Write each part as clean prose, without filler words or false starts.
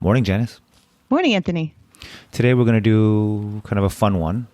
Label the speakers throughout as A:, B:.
A: Morning, Janice.
B: Morning, Anthony.
A: Today we're going to do kind of a fun one.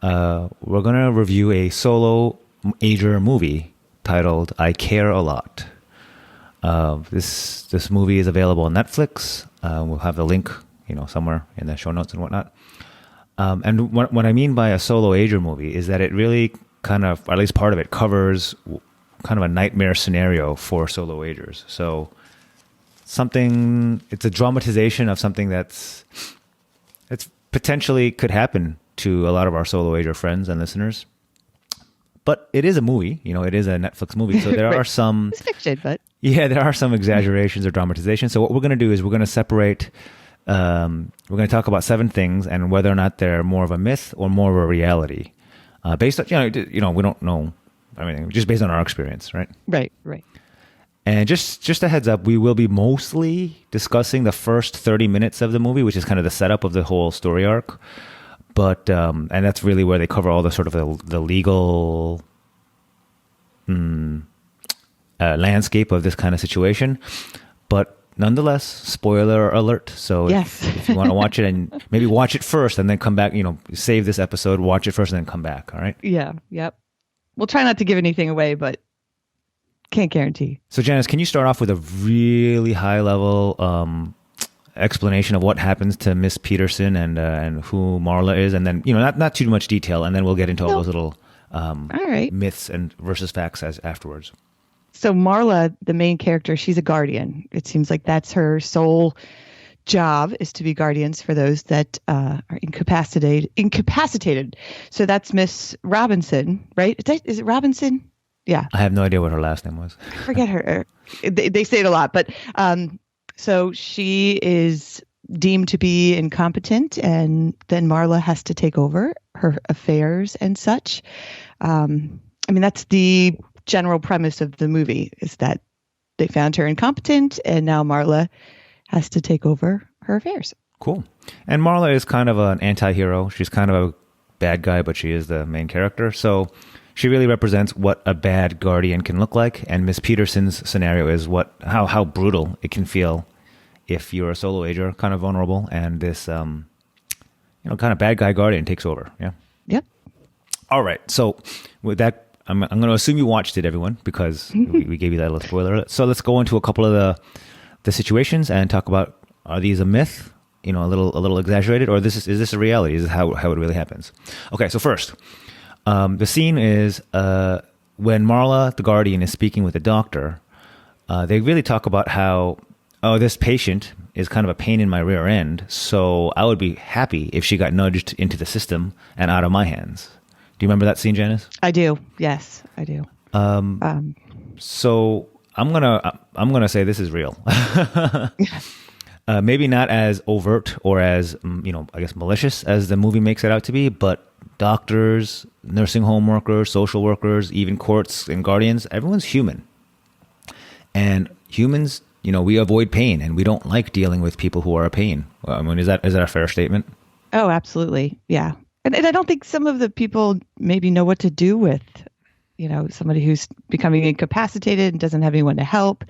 A: We're going to review a Solo Ager movie titled I Care a Lot. This movie is available on Netflix. We'll have the link, somewhere in the show notes and whatnot. And what I mean by a Solo Ager movie is that it really kind of, or at least part of it, covers kind of a nightmare scenario for Solo Agers. So it's a dramatization of something that's potentially could happen to a lot of our Solo Ager friends and listeners. But it is a movie, it is a Netflix movie. So there
B: Right.
A: are some...
B: It's fiction, but...
A: Yeah, there are some exaggerations or dramatizations. So what we're going to do is we're going to separate... we're going to talk about 7 things and whether or not they're more of a myth or more of a reality. Based on, we don't know everything, just based on our experience, right?
B: Right.
A: And just a heads up, we will be mostly discussing the first 30 minutes of the movie, which is kind of the setup of the whole story arc. But and that's really where they cover all the sort of the legal landscape of this kind of situation. But nonetheless, spoiler alert. So
B: Yes.
A: if you want to watch it, and maybe watch it first and then come back, save this episode, watch it first and then come back. All right.
B: Yeah. Yep. We'll try not to give anything away, but can't guarantee.
A: So Janice, can you start off with a really high level explanation of what happens to Miss Peterson and who Marla is, and then not too much detail, and then we'll get into all those little
B: All right.
A: myths and versus facts as afterwards.
B: So Marla, the main character, she's a guardian. It seems like that's her sole job, is to be guardians for those that are incapacitated. So that's Miss Robinson, right? Is it Robinson? Yeah.
A: I have no idea what her last name was.
B: I forget her. They say it a lot, but so she is deemed to be incompetent, and then Marla has to take over her affairs and such. That's the general premise of the movie, is that they found her incompetent, and now Marla has to take over her affairs.
A: Cool. And Marla is kind of an anti-hero. She's kind of a bad guy, but she is the main character. So she really represents what a bad guardian can look like. And Miss Peterson's scenario is how brutal it can feel if you're a Solo Ager, kind of vulnerable, and this kind of bad guy guardian takes over. Yeah.
B: Yep.
A: All right. So with that, I'm going to assume you watched it, everyone, because we gave you that little spoiler alert. So let's go into a couple of the situations and talk about, are these a myth? A little exaggerated, or is this a reality? Is this how it really happens? Okay. So first, the scene is when Marla, the guardian, is speaking with the doctor. They really talk about how, this patient is kind of a pain in my rear end, so I would be happy if she got nudged into the system and out of my hands. Do you remember that scene, Janice?
B: I do. Yes, I do.
A: So I'm gonna say this is real. Maybe not as overt or as I guess malicious as the movie makes it out to be, but doctors, nursing home workers, social workers, even courts and guardians, everyone's human. And humans, we avoid pain, and we don't like dealing with people who are a pain. Is that a fair statement?
B: Oh, absolutely. Yeah. And I don't think some of the people maybe know what to do with, somebody who's becoming incapacitated and doesn't have anyone to help.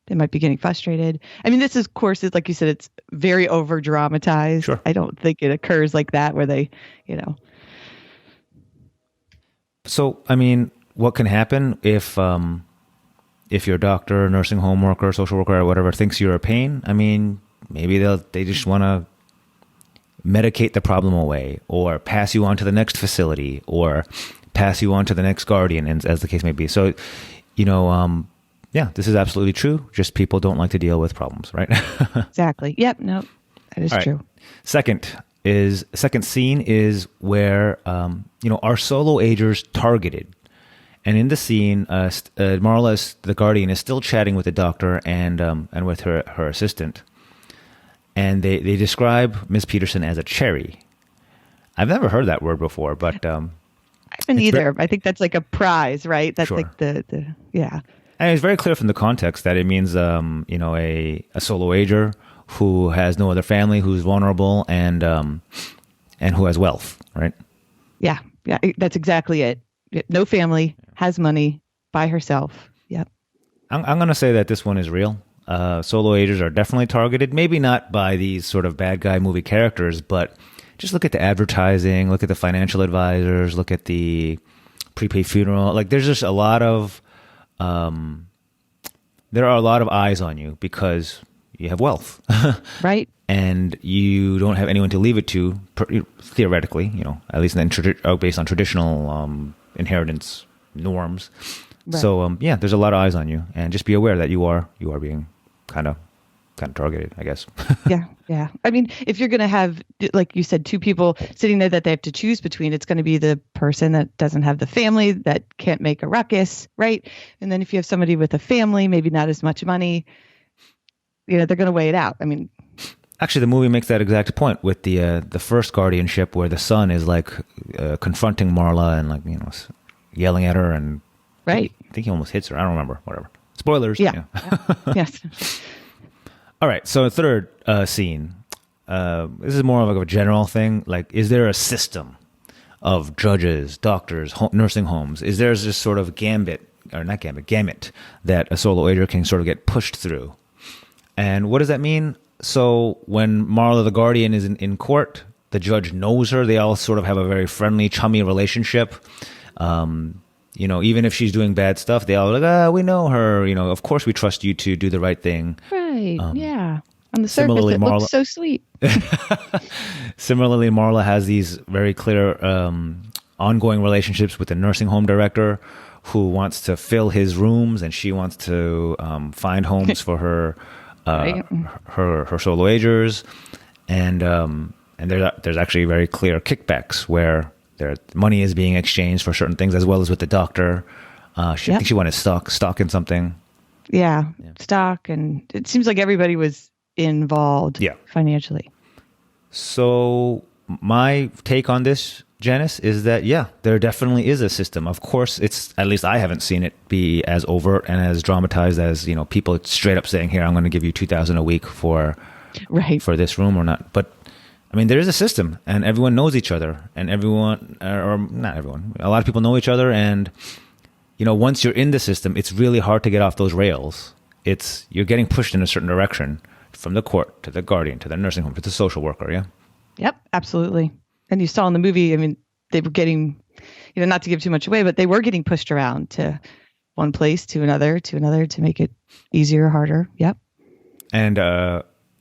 B: They might be getting frustrated. This is, of course, is like you said, it's very over dramatized.
A: Sure.
B: I don't think it occurs like that where they,
A: So, what can happen if you're a doctor, nursing home worker, social worker, or whatever thinks you're a pain? Maybe they just want to medicate the problem away, or pass you on to the next facility, or pass you on to the next guardian, and as the case may be. So, yeah, this is absolutely true. Just people don't like to deal with problems, right?
B: Exactly. Yep. No, that is true.
A: Second scene is where, our Solo Agers targeted. And in the scene, Marla, the guardian, is still chatting with the doctor and with her assistant. And they describe Miss Peterson as a cherry. I've never heard that word before, but...
B: I haven't either. I think that's like a prize, right? That's
A: Sure.
B: like the yeah.
A: And it's very clear from the context that it means, a Solo Ager who has no other family, who's vulnerable, and who has wealth, right?
B: Yeah. Yeah. That's exactly it. No family, has money, by herself. Yep.
A: I'm going to say that this one is real. Solo Agers are definitely targeted. Maybe not by these sort of bad guy movie characters, but just look at the advertising, look at the financial advisors, look at the prepaid funeral. Like, there's just a lot of, there are a lot of eyes on you because you have wealth.
B: Right.
A: And you don't have anyone to leave it to, theoretically, at least based on traditional inheritance norms. Right. So, there's a lot of eyes on you. And just be aware that you are being kind of targeted, I guess.
B: Yeah. I mean, if you're going to have, like you said, two people sitting there that they have to choose between, it's going to be the person that doesn't have the family, that can't make a ruckus, right? And then if you have somebody with a family, maybe not as much money, they're going to weigh it out. I mean,
A: actually, the movie makes that exact point with the first guardianship, where the son is like confronting Marla and yelling at her, and
B: right.
A: I think he almost hits her. I don't remember. Whatever. Spoilers.
B: Yeah. Yes.
A: All right. So the third scene. This is more of a general thing. Like, is there a system of judges, doctors, nursing homes? Is there this sort of gamut that a solo ager can sort of get pushed through? And what does that mean? So when Marla the Guardian is in court, the judge knows her. They all sort of have a very friendly, chummy relationship. Even if she's doing bad stuff, they all are like, we know her. Of course we trust you to do the right thing.
B: Right. Yeah. On the surface, it looks so sweet.
A: Similarly, Marla has these very clear ongoing relationships with the nursing home director, who wants to fill his rooms, and she wants to find homes for her. Right. her solo agers, and there's actually very clear kickbacks where their money is being exchanged for certain things, as well as with the doctor. I think she wanted stock in something.
B: Yeah, stock, and it seems like everybody was involved financially.
A: So my take on this, Janice, is that there definitely is a system. Of course, it's, at least I haven't seen it be as overt and as dramatized as people straight up saying, "Here, I'm going to give you $2,000 a week for this room," or not. But I mean, there is a system, and everyone knows each other, and everyone, or not everyone, a lot of people know each other, and once you're in the system, it's really hard to get off those rails. You're getting pushed in a certain direction, from the court to the guardian to the nursing home to the social worker. Yeah.
B: Yep. Absolutely. And you saw in the movie, I mean, they were getting, not to give too much away, but they were getting pushed around to one place to another to make it easier, harder. Yep. And,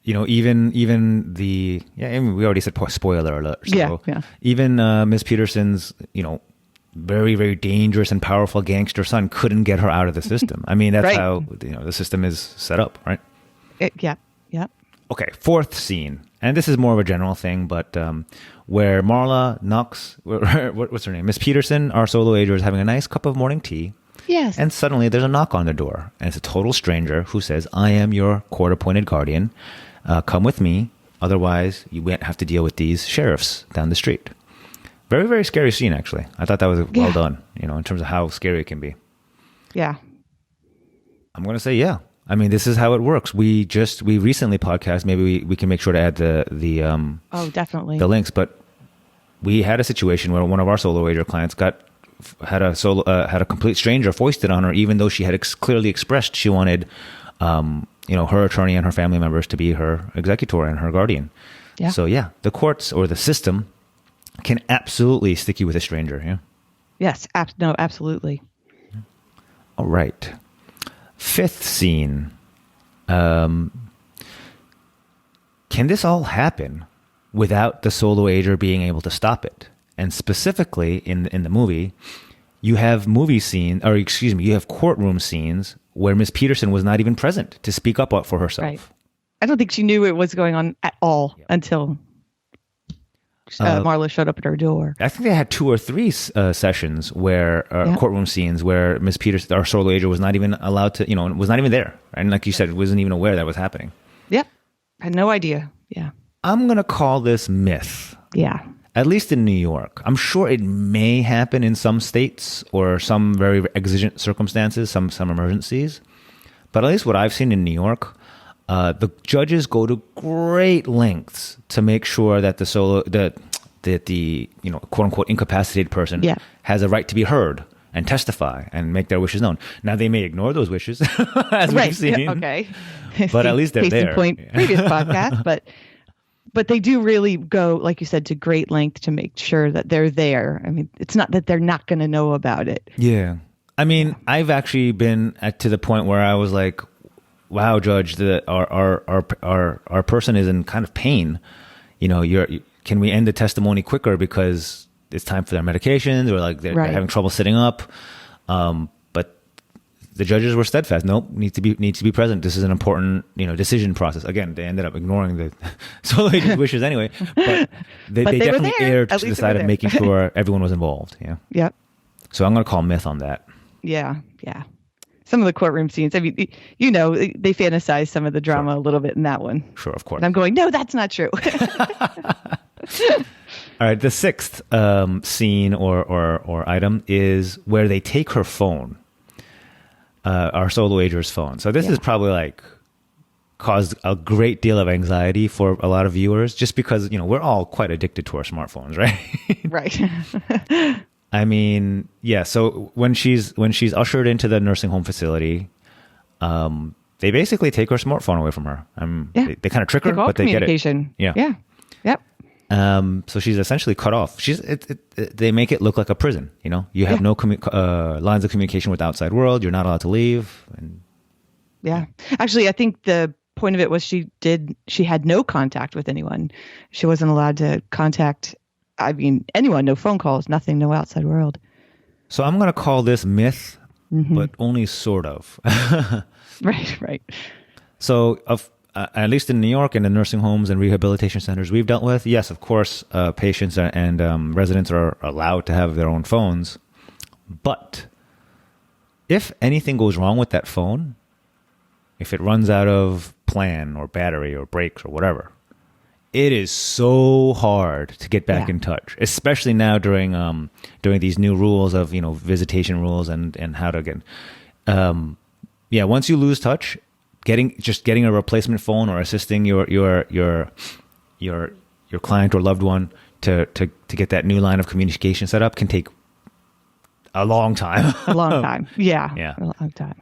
A: even the, we already said spoiler alert. So even Miss Peterson's, very, very dangerous and powerful gangster son couldn't get her out of the system. I mean, that's how, the system is set up, right?
B: Yeah.
A: Okay. Fourth scene. And this is more of a general thing, but where Marla knocks, what's her name? Miss Peterson, our solo ager, is having a nice cup of morning tea.
B: Yes.
A: And suddenly there's a knock on the door, and it's a total stranger who says, "I am your court-appointed guardian. Come with me. Otherwise, you won't have to deal with these sheriffs down the street." Very, very scary scene, actually. I thought that was well done, in terms of how scary it can be.
B: Yeah.
A: I'm going to say, I mean, this is how it works. We recently podcast. Maybe we can make sure to add the
B: definitely
A: the links. But we had a situation where one of our solo ager clients had a complete stranger foisted on her, even though she had clearly expressed she wanted, her attorney and her family members to be her executor and her guardian. Yeah. So the courts or the system can absolutely stick you with a stranger. Yeah.
B: Yes. Absolutely.
A: All right. Fifth scene. Can this all happen without the solo ager being able to stop it? And specifically in the movie, you have you have courtroom scenes where Miss Peterson was not even present to speak up for herself.
B: Right. I don't think she knew it was going on at all until Marla showed up at her door.
A: I think they had 2 or 3 sessions where courtroom scenes where Miss Peterson, our solo ager, was not even allowed to, was not even there. And like you said, wasn't even aware that was happening.
B: Yep. Had no idea. Yeah.
A: I'm going to call this myth.
B: Yeah.
A: At least in New York. I'm sure it may happen in some states or some very exigent circumstances, some emergencies. But at least what I've seen in New York, the judges go to great lengths to make sure that the quote unquote incapacitated person has a right to be heard and testify and make their wishes known. Now they may ignore those wishes, as
B: Right.
A: we've seen.
B: Okay.
A: But at least they're
B: Case in
A: there.
B: point, previous podcast, but they do really go, like you said, to great length to make sure that they're there. I mean, it's not that they're not going to know about it.
A: Yeah. I mean, I've actually been to the point where I was like, wow, Judge, our person is in kind of pain. You know, can we end the testimony quicker because it's time for their medications, or like they're having trouble sitting up? But the judges were steadfast. Nope, needs to be present. This is an important, decision process. Again, they ended up ignoring the Solo Agers' wishes anyway, but they definitely erred to the side of making sure everyone was involved. Yeah.
B: Yep.
A: So I'm going to call myth on that.
B: Yeah. Yeah. Some of the courtroom scenes, I mean, they fantasize some of the drama a little bit in that one.
A: Sure, of course.
B: And I'm going, no, that's not true.
A: All right, the sixth scene or item is where they take her phone, our Solo Ager's phone. So this is probably like caused a great deal of anxiety for a lot of viewers, just because we're all quite addicted to our smartphones, right?
B: Right.
A: I mean, yeah. So when she's ushered into the nursing home facility, they basically take her smartphone away from her. They kind of trick her, but they get it. Yeah.
B: Yeah. Yep.
A: So she's essentially cut off. They make it look like a prison. You have no lines of communication with the outside world. You're not allowed to leave.
B: Yeah. Actually, I think the point of it was she had no contact with anyone. She wasn't allowed to contact, anyone, no phone calls, nothing, no outside world.
A: So I'm going to call this myth, but only sort of.
B: Right.
A: So at least in New York and the nursing homes and rehabilitation centers we've dealt with, yes, of course, patients and residents are allowed to have their own phones. But if anything goes wrong with that phone, if it runs out of plan or battery or breaks or whatever, it is so hard to get back in touch, especially now during these new rules of visitation rules and how to get. Once you lose touch, getting a replacement phone or assisting your client or loved one to get that new line of communication set up can take a long time.
B: A long time. Yeah. A long time.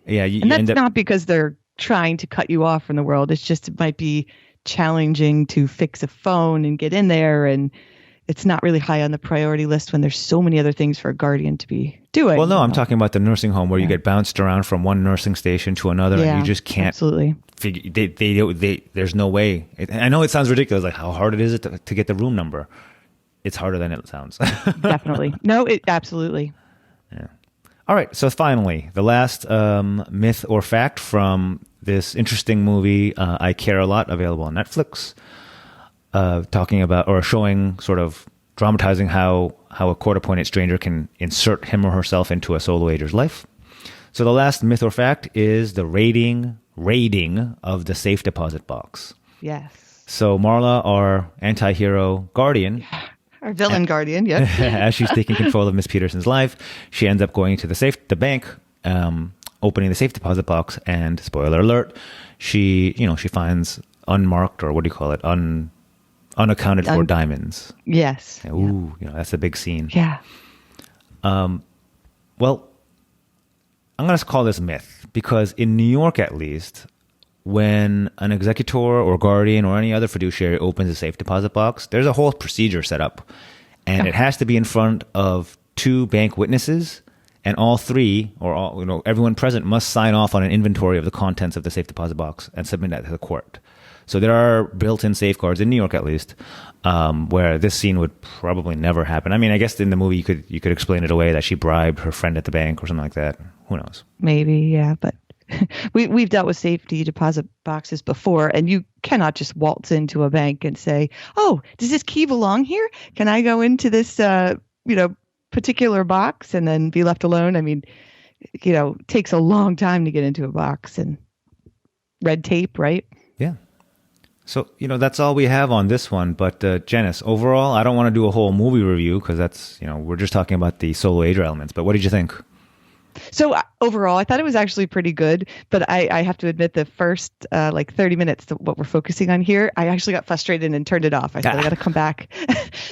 B: Yeah, and that's not because they're trying to cut you off from the world. It's just it might be challenging to fix a phone and get in there, and it's not really high on the priority list when there's so many other things for a guardian to be doing.
A: Well, no, I'm talking about the nursing home where you get bounced around from one nursing station to another, and you just can't.
B: Absolutely.
A: There's no way. I know it sounds ridiculous, like how hard it is to get the room number. It's harder than it sounds.
B: Definitely. No, absolutely.
A: Yeah. All right. So finally, the last myth or fact from this interesting movie, I Care a Lot, available on Netflix, talking about or showing, sort of dramatizing how a court-appointed stranger can insert him or herself into a Solo Ager's life. So the last myth or fact is the raiding of the safe deposit box.
B: Yes.
A: So Marla, our anti-hero guardian,
B: our villain guardian, yes.
A: as she's taking control of Miss Peterson's life, she ends up going to the bank, opening the safe deposit box, and spoiler alert, she finds unmarked, or what do you call it, unaccounted for diamonds.
B: Yes.
A: Ooh, that's a big scene.
B: Yeah.
A: Well, I'm going to call this myth because in New York, at least, when an executor or guardian or any other fiduciary opens a safe deposit box, there's a whole procedure set up, and it has to be in front of 2 bank witnesses, and all 3 or everyone present must sign off on an inventory of the contents of the safe deposit box and submit that to the court. So there are built-in safeguards in New York, at least, where this scene would probably never happen. I mean, I guess in the movie you could explain it away that she bribed her friend at the bank or something like that. Who knows?
B: Maybe, yeah, but we've dealt with safety deposit boxes before, and you cannot just waltz into a bank and say, "Oh, does this key belong here? Can I go into this, particular box and then be left alone?" I mean, it takes a long time to get into a box and red tape, right?
A: Yeah. So, that's all we have on this one. But Janice, overall, I don't want to do a whole movie review because that's, we're just talking about the Solo Ager elements. But what did you think?
B: So overall, I thought it was actually pretty good, but I have to admit the first like 30 minutes, what we're focusing on here, I actually got frustrated and turned it off. I said, I got to come back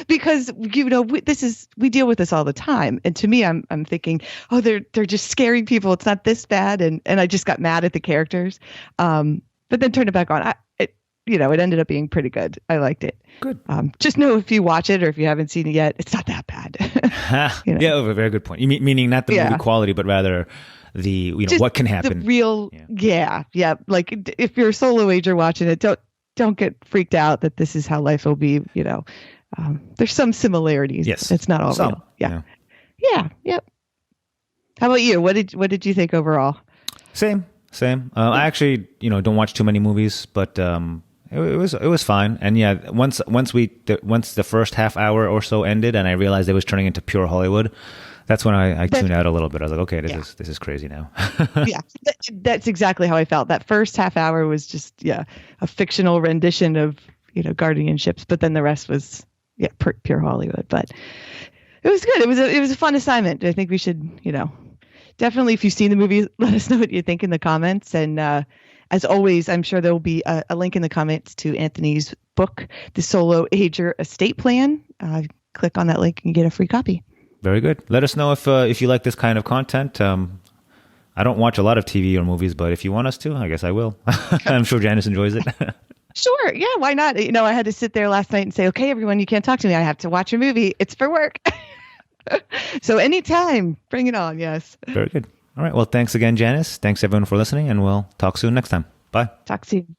B: because, we deal with this all the time. And to me, I'm thinking, oh, they're just scaring people. It's not this bad. And I just got mad at the characters. But then turned it back on. It ended up being pretty good. I liked it.
A: Good.
B: Just know if you watch it or if you haven't seen it yet, it's not that bad.
A: Yeah, a very good point. Meaning not the movie quality, but rather the what can happen.
B: The real, yeah. Like if you're a solo ager watching it, don't get freaked out that this is how life will be. There's some similarities.
A: Yes,
B: it's not all real. Yeah. Yep. How about you? What did you think overall?
A: Same. I actually, don't watch too many movies, but it was fine. And yeah, once the first half hour or so ended, and I realized it was turning into pure Hollywood, that's when I tuned out a little bit. I was like, okay, this is crazy now.
B: Yeah, that's exactly how I felt. That first half hour was just a fictional rendition of guardianships, but then the rest was pure Hollywood. But it was good. It was a fun assignment. I think we should definitely, if you've seen the movie, let us know what you think in the comments. And as always, I'm sure there will be a link in the comments to Anthony's book, The Solo Ager Estate Plan. Click on that link and get a free copy.
A: Very good. Let us know if you like this kind of content. I don't watch a lot of TV or movies, but if you want us to, I guess I will. I'm sure Janice enjoys it.
B: Sure. Yeah, why not? I had to sit there last night and say, okay, everyone, you can't talk to me. I have to watch a movie. It's for work. So anytime, bring it on. Yes.
A: Very good. All right. Well, thanks again, Janice. Thanks everyone for listening, and we'll talk soon next time. Bye.
B: Talk soon.